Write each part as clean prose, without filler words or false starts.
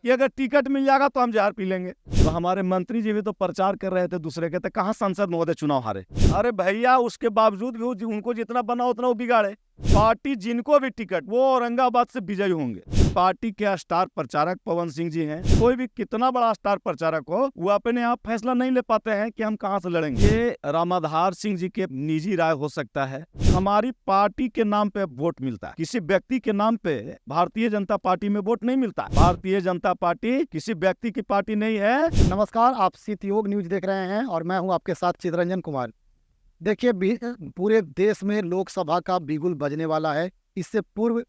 कि अगर टिकट मिल जाएगा तो हम जहर पी लेंगे। तो हमारे मंत्री जी भी तो प्रचार कर रहे थे दूसरे के, तो कहाँ सांसद महोदय चुनाव हारे। अरे भैया, उसके बावजूद भी उनको जितना बना उतना वो बिगाड़े। पार्टी जिनको भी टिकट, वो औरंगाबाद से विजयी होंगे। पार्टी के स्टार प्रचारक पवन सिंह जी हैं। कोई भी कितना बड़ा स्टार प्रचारक हो, वो अपने आप फैसला नहीं ले पाते हैं कि हम कहां से लड़ेंगे। ये रामाधार सिंह जी के निजी राय हो सकता है। हमारी पार्टी के नाम पे वोट मिलता है, किसी व्यक्ति के नाम पे भारतीय जनता पार्टी में वोट नहीं मिलता। भारतीय जनता पार्टी किसी व्यक्ति की पार्टी नहीं है। नमस्कार, आप सितयोग न्यूज देख रहे हैं और मैं हूं आपके साथ चितरंजन कुमार। देखिए, पूरे देश में लोकसभा का बिगुल बजने वाला है। इससे पूर्व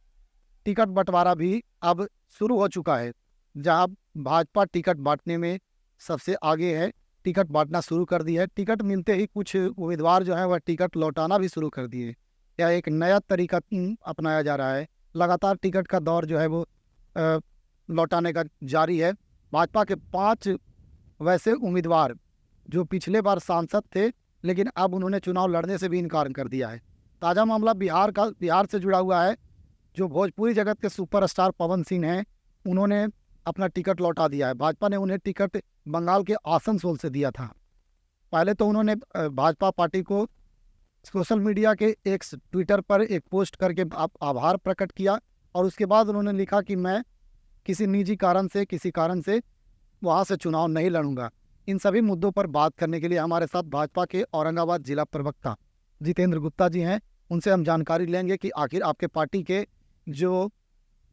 टिकट बंटवारा भी अब शुरू हो चुका है, जहां भाजपा टिकट बांटने में सबसे आगे है। टिकट बांटना शुरू कर दी है। टिकट मिलते ही कुछ उम्मीदवार जो है वह टिकट लौटाना भी शुरू कर दिए। यह एक नया तरीका अपनाया जा रहा है। लगातार टिकट का दौर जो है वो लौटाने का जारी है। भाजपा के 5 वैसे उम्मीदवार जो पिछले बार सांसद थे, लेकिन अब उन्होंने चुनाव लड़ने से भी इनकार कर दिया है। ताज़ा मामला बिहार से जुड़ा हुआ है। जो भोजपुरी जगत के सुपरस्टार पवन सिंह हैं, उन्होंने अपना टिकट लौटा दिया है। भाजपा ने उन्हें टिकट बंगाल के आसनसोल से दिया था। पहले तो उन्होंने भाजपा पार्टी को सोशल मीडिया के एक्स ट्विटर पर एक पोस्ट करके आभार प्रकट किया, और उसके बाद उन्होंने लिखा कि मैं किसी निजी कारण से, किसी कारण से वहाँ से चुनाव नहीं लड़ूंगा। इन सभी मुद्दों पर बात करने के लिए हमारे साथ भाजपा के औरंगाबाद जिला प्रवक्ता जितेंद्र गुप्ता जी हैं। उनसे हम जानकारी लेंगे कि आखिर आपके पार्टी के जो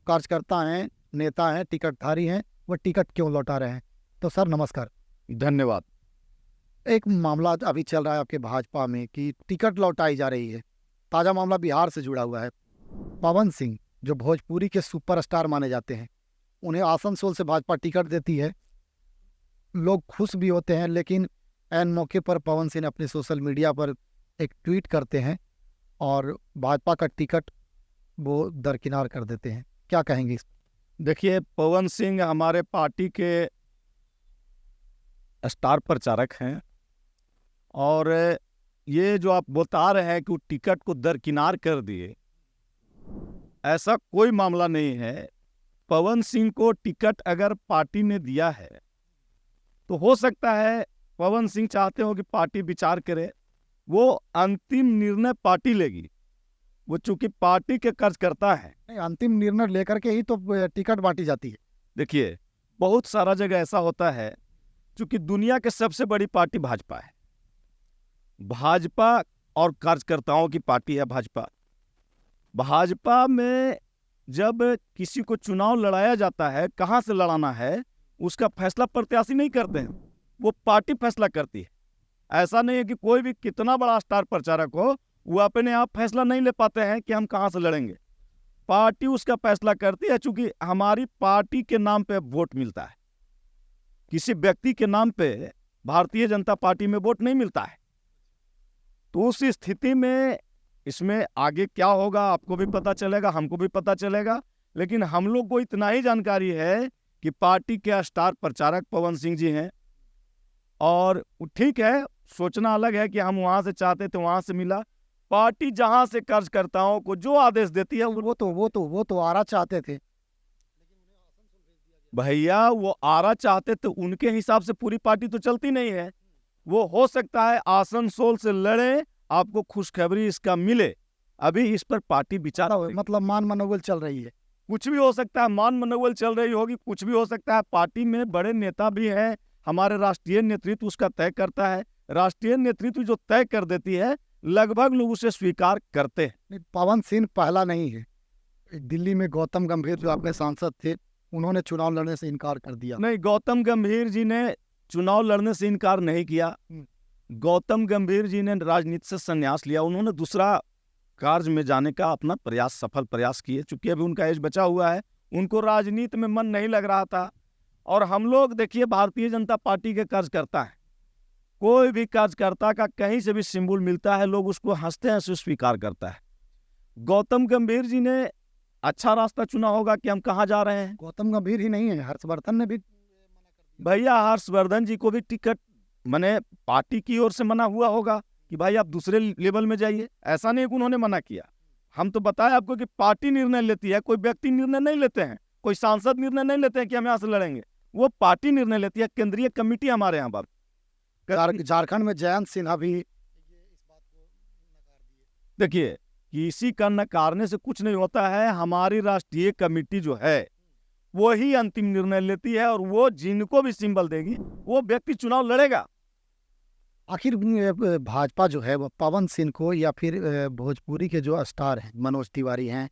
कार्यकर्ता हैं, नेता हैं, टिकटधारी हैं, वो टिकट क्यों लौटा रहे हैं। तो सर नमस्कार। धन्यवाद। एक मामला अभी चल रहा है आपके भाजपा में कि टिकट लौटाई जा रही है। ताज़ा मामला बिहार से जुड़ा हुआ है। पवन सिंह जो भोजपुरी के सुपरस्टार माने जाते हैं, उन्हें आसनसोल से भाजपा टिकट देती है। लोग खुश भी होते हैं, लेकिन ऐन मौके पर पवन सिंह अपने सोशल मीडिया पर एक ट्वीट करते हैं और भाजपा का टिकट वो दरकिनार कर देते हैं। क्या कहेंगे इस? देखिए, पवन सिंह हमारे पार्टी के स्टार प्रचारक हैं, और ये जो आप बता रहे हैं कि वो टिकट को दरकिनार कर दिए, ऐसा कोई मामला नहीं है। पवन सिंह को टिकट अगर पार्टी ने दिया है तो हो सकता है पवन सिंह चाहते हो कि पार्टी विचार करे। वो अंतिम निर्णय पार्टी लेगी। वो चूंकि पार्टी के कार्यकर्ता है, अंतिम निर्णय लेकर के ही तो टिकट बांटी जाती है। देखिए, बहुत सारा जगह ऐसा होता है, चूंकि दुनिया के सबसे बड़ी पार्टी भाजपा है। भाजपा और कार्यकर्ताओं की पार्टी है भाजपा। भाजपा में जब किसी को चुनाव लड़ाया जाता है, कहां से लड़ाना है, उसका फैसला प्रत्याशी नहीं करते हैं, वो पार्टी फैसला करती है। ऐसा नहीं है कि कोई भी कितना बड़ा स्टार प्रचारक हो, वो अपने आप फैसला नहीं ले पाते हैं कि हम कहां से लड़ेंगे। पार्टी उसका फैसला करती है। चूंकि हमारी पार्टी के नाम पे वोट मिलता है, किसी व्यक्ति के नाम पे भारतीय जनता पार्टी में वोट नहीं मिलता है। तो उस स्थिति में इसमें आगे क्या होगा आपको भी पता चलेगा, हमको भी पता चलेगा। लेकिन हम लोग को इतना ही जानकारी है कि पार्टी के स्टार प्रचारक पवन सिंह जी हैं, और ठीक है, सोचना अलग है कि हम वहां से चाहते थे वहां से मिला। पार्टी जहां से कार्यकर्ताओं को जो आदेश देती है, वो तो आरा चाहते थे भैया। वो आरा चाहते तो उनके हिसाब से पूरी पार्टी तो चलती नहीं है। वो हो सकता है आसनसोल से लड़े, आपको खुशखबरी इसका मिले। अभी इस पर पार्टी विचार, मतलब मान मनोबल चल रही है। कुछ भी हो सकता है, मान मनोबल चल रही होगी, कुछ भी हो सकता है। पार्टी में बड़े नेता भी हैं, हमारे राष्ट्रीय नेतृत्व उसका तय करता है। राष्ट्रीय नेतृत्व जो तय कर देती है, लगभग लोग उसे स्वीकार करते हैं। पवन सिंह पहला नहीं है। दिल्ली में गौतम गंभीर जो आपके सांसद थे, उन्होंने चुनाव लड़ने से इनकार कर दिया। नहीं, गौतम गंभीर जी ने चुनाव लड़ने से इनकार नहीं किया। गौतम गंभीर जी ने राजनीति से संन्यास लिया। उन्होंने दूसरा कार्य में जाने का अपना सफल प्रयास किए। चूंकि अभी उनका एज बचा हुआ है, उनको राजनीति में मन नहीं लग रहा था। और हम लोग देखिए, भारतीय जनता पार्टी के कार्यकर्ता हैं। कोई भी कार्यकर्ता का कहीं से भी सिंबल मिलता है, लोग उसको हंसते हैं, उसे स्वीकार करता है। गौतम गंभीर जी ने अच्छा रास्ता चुना होगा कि हम कहाँ जा रहे हैं। गौतम गंभीर ही नहीं है, हर्षवर्धन ने भी भैया, हर्षवर्धन जी को भी टिकट मैंने पार्टी की ओर से मना हुआ होगा कि भाई आप दूसरे लेवल में जाइए। ऐसा नहीं कि उन्होंने मना किया। हम तो बताए आपको कि पार्टी निर्णय लेती है, कोई व्यक्ति निर्णय नहीं लेते हैं। कोई सांसद निर्णय नहीं लेते हैं कि हम यहाँ से लड़ेंगे, वो पार्टी निर्णय लेती है, केंद्रीय कमेटी हमारे यहाँ बात। झारखंड में जयंत सिन्हा भी देखिए, किसी का नकारने से कुछ नहीं होता है। हमारी राष्ट्रीय कमेटी जो है वो ही अंतिम निर्णय लेती है, और वो जिनको भी सिंबल देगी वो व्यक्ति चुनाव लड़ेगा। आखिर भाजपा जो है वो पवन सिंह को या फिर भोजपुरी के जो स्टार हैं, मनोज तिवारी हैं,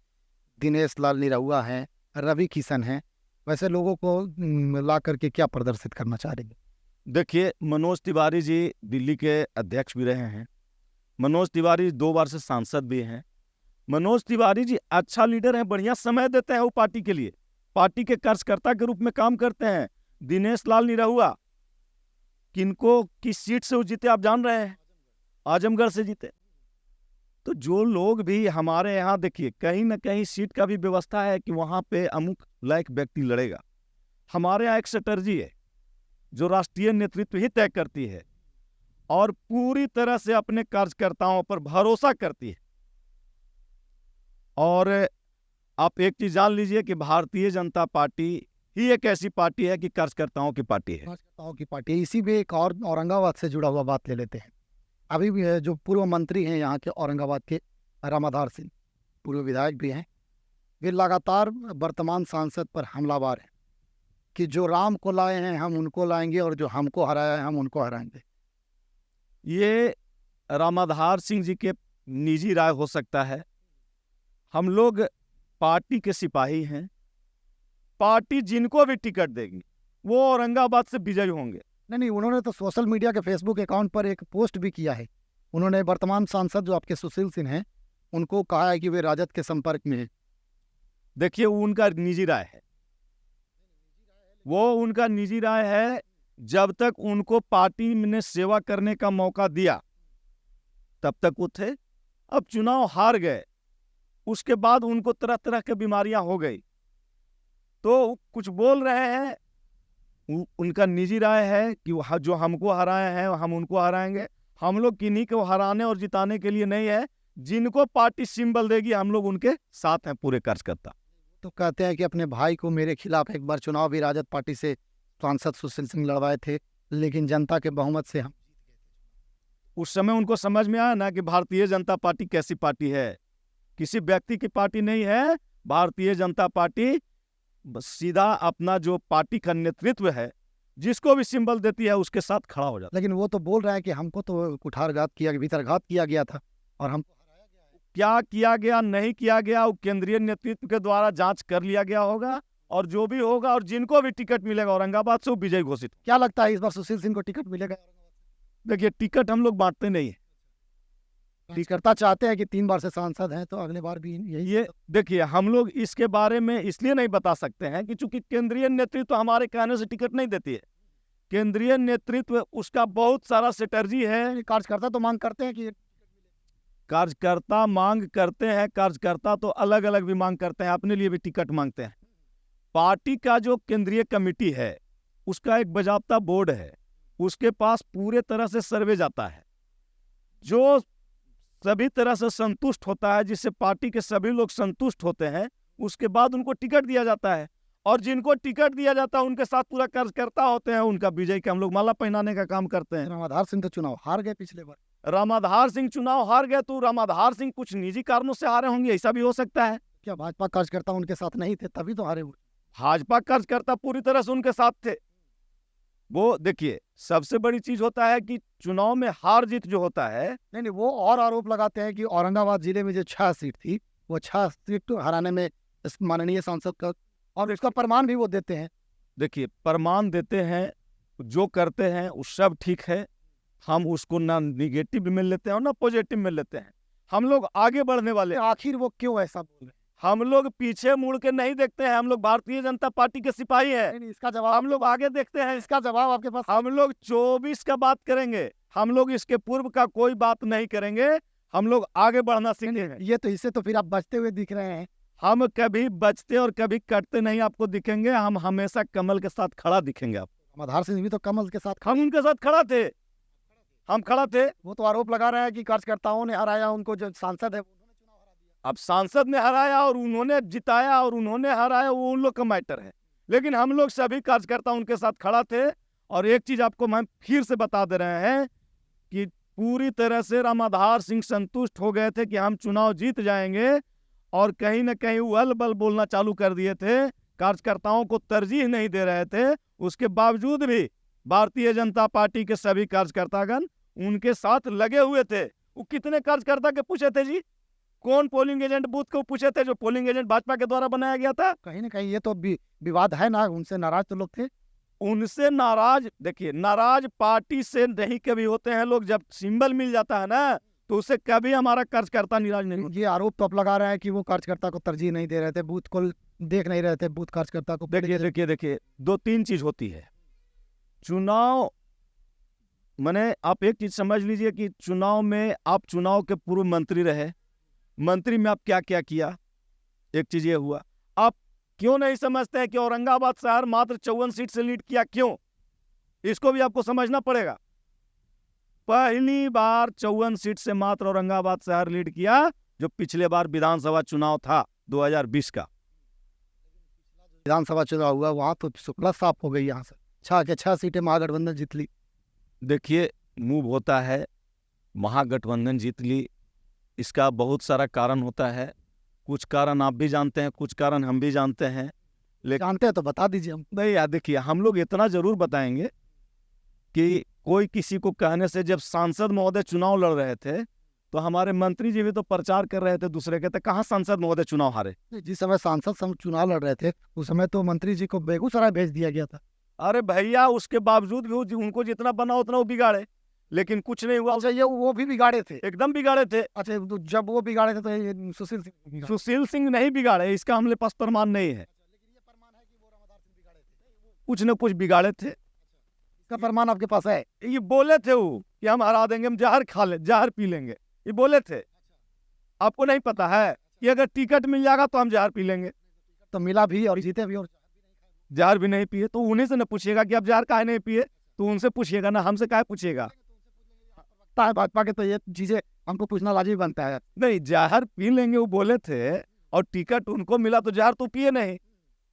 दिनेश लाल निरहुआ हैं, रवि किशन हैं, वैसे लोगों को ला करके क्या प्रदर्शित करना चाह रही है? देखिए, मनोज तिवारी जी दिल्ली के अध्यक्ष भी रहे हैं, मनोज तिवारी 2 बार से सांसद भी हैं। मनोज तिवारी जी अच्छा लीडर हैं, बढ़िया समय देते हैं वो पार्टी के लिए, पार्टी के कार्यकर्ता के रूप में काम करते हैं। दिनेश लाल निरहुआ किनको किस सीट से वो जीते आप जान रहे हैं? आजमगढ़ से जीते। तो जो लोग भी हमारे यहाँ, देखिए कहीं ना कहीं सीट का भी व्यवस्था है कि वहां पे अमुक लायक व्यक्ति लड़ेगा। हमारे यहाँ एक स्ट्रेटजी है जो राष्ट्रीय नेतृत्व ही तय करती है और पूरी तरह से अपने कार्यकर्ताओं पर भरोसा करती है। और आप एक चीज जान लीजिए कि भारतीय जनता पार्टी ही एक ऐसी पार्टी है कि कार्यकर्ताओं की पार्टी है। कार्यकर्ताओं की पार्टी है। इसी में एक और औरंगाबाद से जुड़ा हुआ बात ले लेते हैं। अभी भी जो पूर्व मंत्री हैं यहाँ के औरंगाबाद के, रामाधार सिंह, पूर्व विधायक भी हैं, वे लगातार वर्तमान सांसद पर हमलावर हैं कि जो राम को लाए हैं हम उनको लाएंगे और जो हमको हराया है हम उनको हराएंगे। ये रामाधार सिंह जी के निजी राय हो सकता है। हम लोग पार्टी के सिपाही हैं, पार्टी जिनको भी टिकट देगी वो औरंगाबाद से विजयी होंगे। नहीं, उन्होंने तो सोशल मीडिया के फेसबुक अकाउंट पर एक पोस्ट भी किया है। उन्होंने वर्तमान सांसद जो आपके सुशील सिंह हैं उनको कहा है कि वे राजद के संपर्क में हैं। देखिए, वो उनका निजी राय है, वो उनका निजी राय है। जब तक उनको पार्टी ने सेवा करने का मौका दिया तब तक वो थे। अब चुनाव हार गए, उसके बाद उनको तरह तरह की बीमारियां हो गई, तो कुछ बोल रहे हैं। उनका निजी राय है कि जो हमको हराए हैं हम उनको हराएंगे। हम लोग किन्हीं को हराने और जिताने के लिए नहीं है, जिनको पार्टी सिंबल देगी हम लोग उनके साथ हैं, पूरे कार्यकर्ता। तो कहते हैं कि अपने भाई को मेरे खिलाफ एक बार चुनाव भी राजद पार्टी से सांसद सुशील सिंह लड़वाए थे, लेकिन जनता के बहुमत से हम। उस समय उनको समझ में आया ना कि भारतीय जनता पार्टी कैसी पार्टी है, किसी व्यक्ति की पार्टी नहीं है। भारतीय जनता पार्टी सीधा अपना जो पार्टी का नेतृत्व है, जिसको भी सिंबल देती है उसके साथ खड़ा हो जाता है। लेकिन वो तो बोल रहा है कि हमको तो कुठारघात किया, भीतरघात किया गया था और हमको हराया गया है। क्या किया गया नहीं किया गया वो केंद्रीय नेतृत्व के द्वारा जांच कर लिया गया होगा, और जो भी होगा और जिनको भी टिकट मिलेगा औरंगाबाद से वो विजयी घोषित। क्या लगता है इस बार सुशील सिंह को टिकट मिलेगा? देखिए, टिकट हम लोग बांटते नहीं है। कार्यकर्ता चाहते हैं कि 3 बार से सांसद हैं तो अगले बार भी यही। ये देखिए, हम लोग इसके बारे में इसलिए नहीं बता सकते हैं कि चूंकि केंद्रीय नेतृत्व हमारे कहने से टिकट नहीं देती है। केंद्रीय नेतृत्व उसका बहुत सारा स्ट्रेटजी है। कार्यकर्ता तो मांग करते हैं कि कार्यकर्ता मांग करते हैं, कार्यकर्ता तो अलग अलग भी मांग करते हैं, अपने लिए भी टिकट मांगते हैं। पार्टी का जो केंद्रीय कमेटी है उसका एक बाजाबता बोर्ड है, उसके पास पूरे तरह से सर्वे जाता है, जो सभी तरह से संतुष्ट होता है, जिससे पार्टी के सभी लोग संतुष्ट होते हैं, उसके बाद उनको टिकट दिया जाता है। और जिनको टिकट दिया जाता है उनके साथ पूरा कार्यकर्ता होते हैं, उनका विजय के हम लोग माला पहनाने का काम करते हैं। रामाधार सिंह तो चुनाव हार गए पिछले बार। रामाधार सिंह चुनाव हार गए तो रामाधार सिंह कुछ निजी कारणों से हारे होंगे, ऐसा भी हो सकता है। क्या भाजपा कार्यकर्ता उनके साथ नहीं थे तभी तो हारे हुए? भाजपा कार्यकर्ता पूरी तरह से उनके साथ थे। वो देखिए, सबसे बड़ी चीज होता है कि चुनाव में हार जीत जो होता है। नहीं, वो और आरोप लगाते हैं कि औरंगाबाद जिले में जो 6 सीट थी वो 6 सीट हराने में इस माननीय सांसद का, और उसका प्रमाण भी वो देते हैं। देखिए, प्रमाण देते हैं, जो करते हैं वो सब ठीक है। हम उसको ना निगेटिव में लेते हैं और ना पॉजिटिव में लेते हैं। हम लोग आगे बढ़ने वाले। आखिर वो क्यों ऐसा बोल रहे हैं? हम लोग पीछे मुड़ के नहीं देखते हैं, हम लोग भारतीय जनता पार्टी के सिपाही हैं। नहीं, इसका जवाब हम लोग आगे देखते हैं। इसका जवाब आपके पास? हम लोग 24 का बात करेंगे, हम लोग इसके पूर्व का कोई बात नहीं करेंगे। हम लोग आगे बढ़ना सीखेंगे। ये तो इससे तो फिर आप बचते हुए दिख रहे हैं। हम कभी बचते और कभी कटते नहीं आपको दिखेंगे। हम हमेशा कमल के साथ खड़ा दिखेंगे आपको। रामाधार सिंह भी तो कमल के साथ, हम उनके साथ खड़ा थे, हम खड़ा थे। वो तो आरोप लगा रहे हैं कि कार्यकर्ताओं ने हराया उनको, जो सांसद है उन्होंने चुनाव हरा दिया। अब सांसद ने हराया और उन्होंने जिताया और उन्होंने हराया, वो उन लोग का मैटर है, लेकिन हम लोग सभी कार्यकर्ता उनके साथ खड़ा थे। और एक चीज आपको मैं फिर से बता दे रहे हैं कि पूरी तरह से रामाधार सिंह संतुष्ट हो गए थे कि हम चुनाव जीत जाएंगे, और कहीं ना कहीं उल बल बोलना चालू कर दिए थे, कार्यकर्ताओं को तरजीह नहीं दे रहे थे। उसके बावजूद भी भारतीय जनता पार्टी के सभी कार्यकर्तागण उनके साथ लगे हुए थे। वो कितने कार्यकर्ता के पूछे थे जी? कौन पोलिंग एजेंट बूथ को पूछे थे? जो पोलिंग एजेंट भाजपा के द्वारा बनाया गया था। कहीं ना कहीं ये तो विवाद है ना, उनसे नाराज तो लोग थे। उनसे नाराज, देखिए नाराज पार्टी से नहीं कभी होते हैं लोग, जब सिंबल मिल जाता है ना तो उससे कभी हमारा कार्यकर्ता नाराज नहीं होता। ये आरोप तो आप लगा रहे हैं कि वो कार्यकर्ता को तरजीह नहीं दे रहे थे, बूथ को देख नहीं रहे थे, बूथ कार्यकर्ता को। देखिए दो तीन चीज होती है चुनाव। मैंने आप एक चीज समझ लीजिए कि चुनाव में आप चुनाव के पूर्व मंत्री रहे, मंत्री में आप क्या क्या किया। एक चीज ये हुआ, आप क्यों नहीं समझते हैं कि औरंगाबाद शहर मात्र 54 सीट से लीड किया? क्यों? इसको भी आपको समझना पड़ेगा। पहली बार 54 सीट से मात्र औरंगाबाद शहर लीड किया, जो पिछले बार विधानसभा चुनाव था 2020 का। विधानसभा चुनाव हुआ वहां तो शुक्ला साफ हो गई, यहाँ से 6 के 6 सीटें महागठबंधन जीत ली। देखिए मूव होता है, महागठबंधन जीत ली, इसका बहुत सारा कारण होता है। कुछ कारण आप भी जानते हैं, कुछ कारण हम भी जानते हैं, लेकिन जानते हैं तो बता दीजिए हम। नहीं यार, देखिए हम लोग इतना जरूर बताएंगे कि कोई किसी को कहने से, जब सांसद महोदय चुनाव लड़ रहे थे तो हमारे मंत्री जी भी तो प्रचार कर रहे थे दूसरे के, तो कहाँ सांसद महोदय चुनाव हारे? जिस समय सांसद चुनाव लड़ रहे थे उस समय तो मंत्री जी को बेगूसराय भेज दिया गया था। अरे भैया, उसके बावजूद भी उनको जितना बना उतना वो बिगाड़े, लेकिन कुछ नहीं हुआ। अच्छा, ये वो भी बिगाड़े थे? एकदम बिगाड़े थे। अच्छा, तो जब वो बिगाड़े थे तो ये सुशील सिंह नहीं बिगाड़े, इसका हमने पास प्रमाण नहीं है। कुछ न कुछ बिगाड़े थे, इसका प्रमाण आपके पास है? ये बोले थे वो कि हम हरा देंगे, हम जहर खा ले, जहर पी लेंगे, ये बोले थे। आपको नहीं पता है कि अगर टिकट मिल जाएगा तो हम जहर पी लेंगे? तो मिला भी और जीते भी और जहर भी नहीं पिए। तो उन्हीं से न पूछिएगा कि आप जहर काहे नहीं पिए, तो उनसे पूछिएगा ना, हमसे काहे पूछिएगा? भाजपा के तो ये चीजें हमको पूछना लाजिमी बनता है। नहीं, जहर पी लेंगे वो बोले थे, और टिकट उनको मिला तो जहर तो पिए नहीं।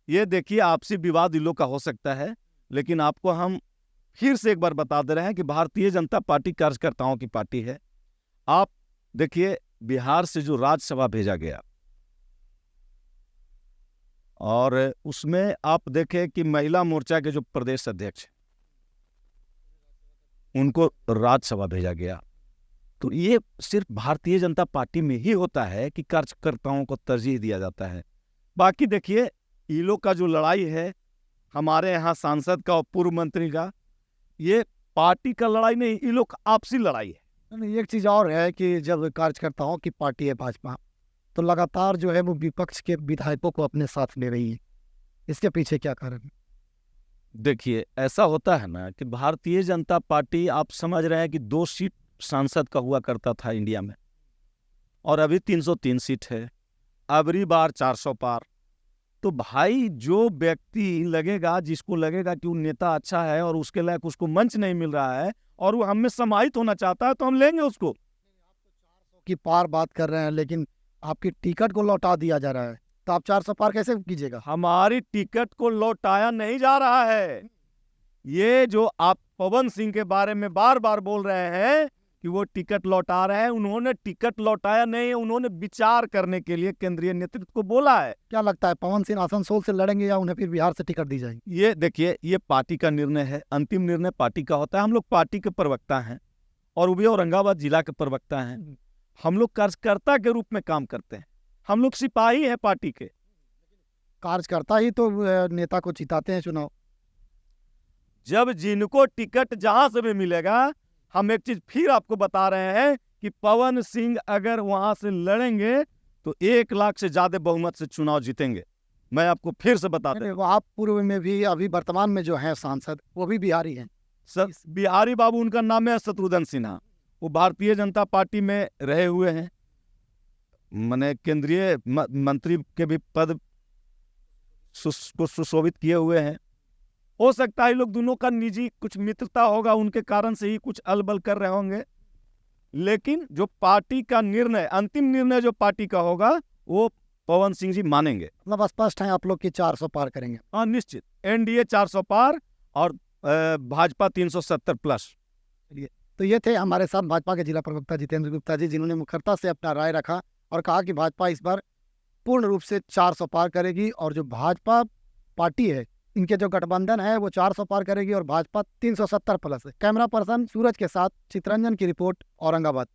ये देखिए आपसी विवाद इन लोग का हो सकता है, लेकिन आपको हम फिर से एक बार बता दे रहे हैं कि भारतीय जनता पार्टी कार्यकर्ताओं की पार्टी है। आप देखिए बिहार से जो राज्यसभा भेजा गया, और उसमें आप देखें कि महिला मोर्चा के जो प्रदेश अध्यक्ष उनको राज्यसभा भेजा गया। तो ये सिर्फ भारतीय जनता पार्टी में ही होता है कि कार्यकर्ताओं को तरजीह दिया जाता है। बाकी देखिए ये लोग का जो लड़ाई है, हमारे यहाँ सांसद का और पूर्व मंत्री का, ये पार्टी का लड़ाई नहीं, ये लोग आपसी लड़ाई है। एक चीज और है कि जब कार्यकर्ताओं की पार्टी है भाजपा, तो लगातार जो है वो विपक्ष के विधायकों को अपने साथ ले रही है। इसके पीछे क्या कारण है? देखिए ऐसा होता है ना कि भारतीय जनता पार्टी, आप समझ रहे हैं कि 2 सीट सांसद का हुआ करता था इंडिया में, और अभी 303 सीट है, अबरी बार 400 पार। तो भाई जो व्यक्ति लगेगा, जिसको लगेगा कि वो नेता अच्छा है और उसके लायक उसको मंच नहीं मिल रहा है और वो हम में समाहित होना चाहता है, तो हम लेंगे उसको। की पार बात कर रहे हैं, लेकिन आपकी टिकट को लौटा दिया जा रहा है, तो आप 400 पार कैसे कीजिएगा? हमारी टिकट को लौटाया नहीं जा रहा है। ये जो आप पवन सिंह के बारे में बार बार बोल रहे हैं कि वो टिकट लौटा रहे हैं, उन्होंने टिकट लौटाया नहीं है, उन्होंने विचार करने के लिए केंद्रीय नेतृत्व को बोला है। क्या लगता है पवन सिंह आसनसोल से लड़ेंगे या उन्हें फिर बिहार से टिकट दी जाएगी? ये देखिए, ये पार्टी का निर्णय है, अंतिम निर्णय पार्टी का होता है। हम लोग पार्टी के प्रवक्ता हैं, और वो भी औरंगाबाद जिला के प्रवक्ता हैं। हम लोग कार्यकर्ता के रूप में काम करते हैं, हम लोग सिपाही हैं पार्टी के। कार्यकर्ता ही तो नेता को जिताते हैं चुनाव। जब जिनको टिकट जहां से भी मिलेगा, हम एक चीज फिर आपको बता रहे हैं कि पवन सिंह अगर वहां से लड़ेंगे तो 1 लाख से ज्यादा बहुमत से चुनाव जीतेंगे। मैं आपको फिर से बता दूं, वो आप पूर्व में भी, अभी वर्तमान में जो है सांसद, वो भी बिहारी हैं। सर बिहारी बाबू उनका नाम है शत्रुघ्न सिन्हा, वो भारतीय जनता पार्टी में रहे हुए हैं, मैंने केंद्रीय मंत्री के भी पद को सुशोभित किए हुए हैं। हो सकता है लोग दोनों का निजी कुछ मित्रता होगा, उनके कारण से ही कुछ अलबल कर रहे होंगे। लेकिन जो पार्टी का निर्णय, अंतिम निर्णय जो पार्टी का होगा, वो पवन सिंह जी मानेंगे। मतलब स्पष्ट है आप लोग की 400 पार करेंगे। हाँ, निश्चित एनडीए 400 पार और भाजपा 370 प्लस। तो ये थे हमारे साथ भाजपा के जिला प्रवक्ता जितेंद्र गुप्ता जी, जिन्होंने मुखरता से अपना राय रखा और कहा कि भाजपा इस बार पूर्ण रूप से 400 पार करेगी और जो भाजपा पार्टी है, इनके जो गठबंधन है वो 400 पार करेगी और भाजपा 370 प्लस है। कैमरा पर्सन सूरज के साथ चितरंजन की रिपोर्ट, औरंगाबाद।